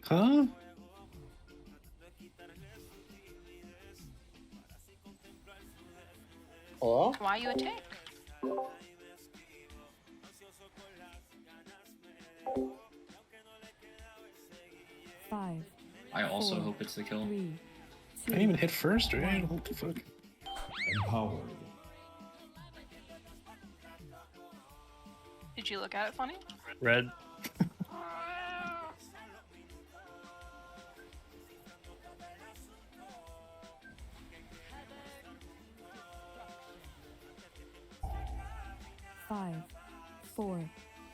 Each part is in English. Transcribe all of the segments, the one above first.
Huh? Hello? Why you attack? Five. I also Four, hope it's the kill. 3, I didn't even hit first, right? What the fuck? Empowered. Did you look at it funny? Red. Five, 4,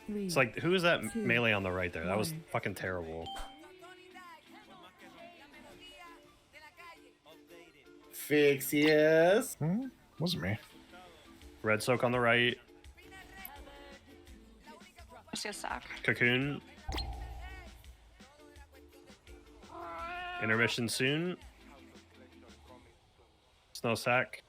3. It's like, who is that two, melee on the right there? That was one. fucking terrible. Fixius. Wasn't me. Red soak on the right. I see a sack. Cocoon. Intermission soon. Snow sack.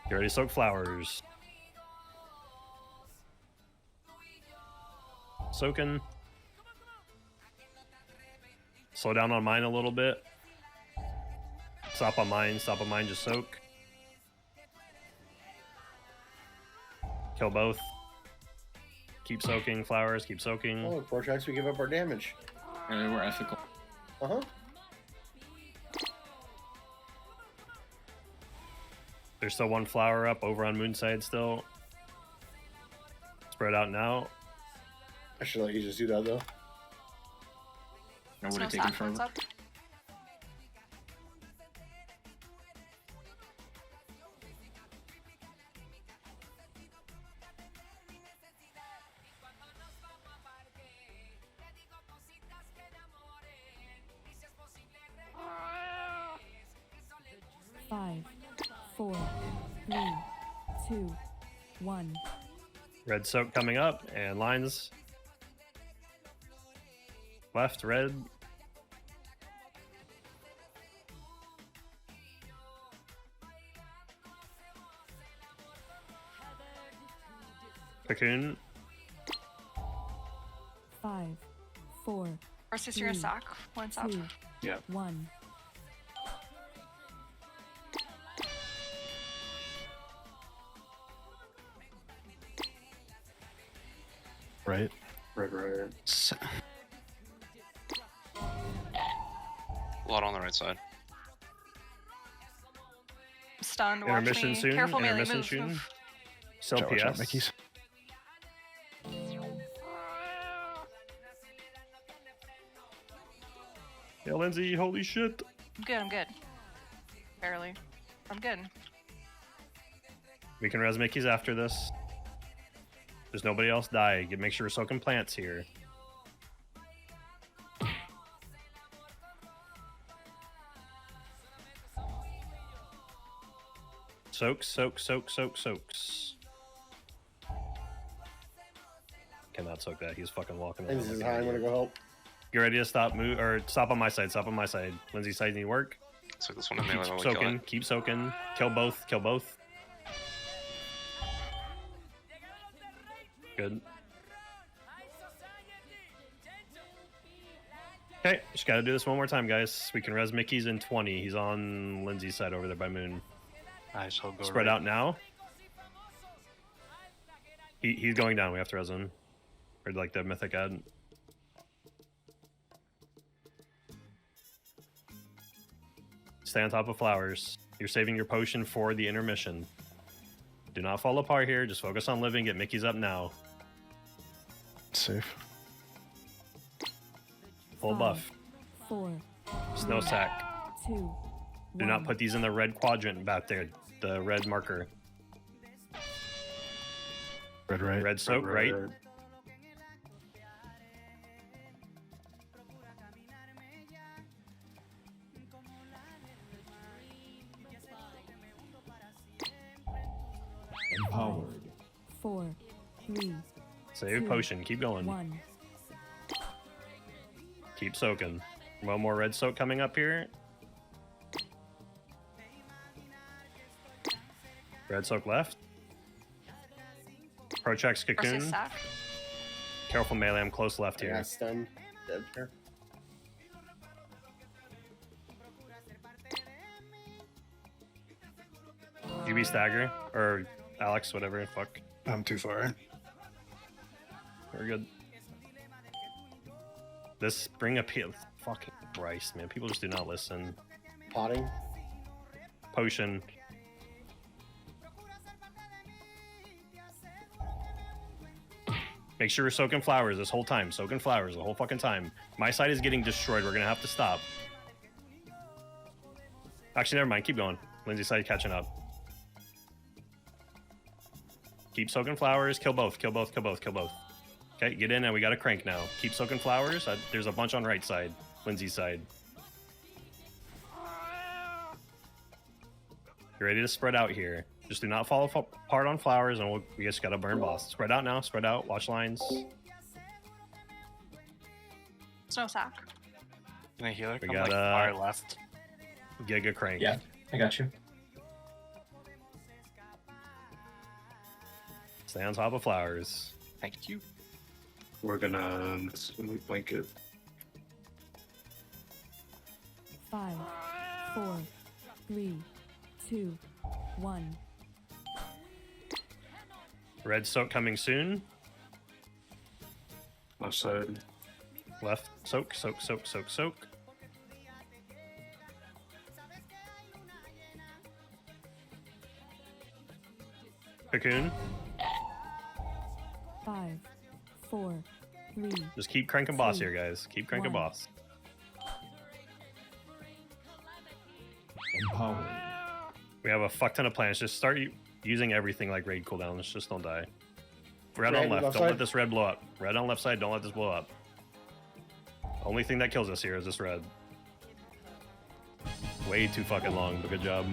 You already soaked flowers. Soaking. Slow down on mine a little bit. Stop on mine, just soak. Kill both. Keep soaking flowers, keep soaking. Oh, Protrax, we give up our damage. We're ethical. Uh-huh. There's still one flower up over on Moonside still. Spread out now. I should let you just do that, though. I would Snow have taken sack, what's forever. up? Five, 4, 3, 2, 1. Red soak coming up and lines. Left, red. Cocoon. 5, 4, Versus your Three, sack. One's up. 2, Yeah. 1. Right. Right. A lot on the right side. Stunned, watch Intermission me. soon. Careful melee, Intermission move, soon. move. Still Watch out, PS. Mickey's. Yeah, Lindsay, holy shit. I'm good, I'm good. Barely. I'm good. We can res Mickey's after this. There's nobody else die. Make sure we're soaking plants here. Soaks, soaks. Cannot soak that. He's fucking walking around. This is like how an I'm gonna idiot. go help. Get ready to stop, move, or stop on my side. Stop on my side. Lindsay's side need work. So this one in melee Keep while we kill soaking. it. Keep soaking. Kill both. Kill both. Good. Okay, just gotta do this one more time, guys. We can res Mickey's in 20. He's on Lindsay's side over there by Moon. Nice, I'll go Spread right. out now. He's going down. We have to res him. Or like the Mythic ad. Stay on top of flowers. You're saving your potion for the intermission. Do not fall apart here. Just focus on living. Get Mickey's up now. Safe. Full buff. 4, Snow sack. 2, Do not put these in the red quadrant back there. The red marker. Red right. Red soak, right? Empowered. 4, 3, Save Two. potion. Keep going. 1. Keep soaking. One more red soak coming up here. Red soak left. Protrax Versus cocoon. sack. Careful melee, I'm close left I here. got stunned. Dead there. UB stagger. Or Alex, whatever. Fuck. I'm too far. We're good. This bring up here. Fucking Christ, man. People just do not listen. Potting. Potion. Make sure you're soaking flowers this whole time. Soaking flowers the whole fucking time. My side is getting destroyed. We're gonna have to stop. Actually, never mind. Keep going. Lindsay's side catching up. Keep soaking flowers. Kill both. Kill both. Kill both. Kill both. Okay, get in and we got a crank now. Keep soaking flowers. There's a bunch on right side. Lindsay's side. You're ready to spread out here. Just do not fall apart on flowers, and we just gotta burn boss. Spread out now. Spread out. Watch lines. There's no sack. Can a healer We come got, like far left? Giga crank. Yeah, I got you. Stay on top of flowers. Thank you. We're gonna blanket. 5, 4, 3, 2, 1. Red soak coming soon. Left side. Left soak, soak, soak, soak, soak. Cocoon. 5, 4, 3, Just keep cranking boss Two, here, guys. Keep cranking one. boss. Empowered. We have a fuck ton of plans. Just start using everything like raid cooldowns. Just don't die. Red Red on left. left Don't let side? this red blow up. Red on left side. Don't let this blow up. Only thing that kills us here is this red. Way too fucking long, but good job.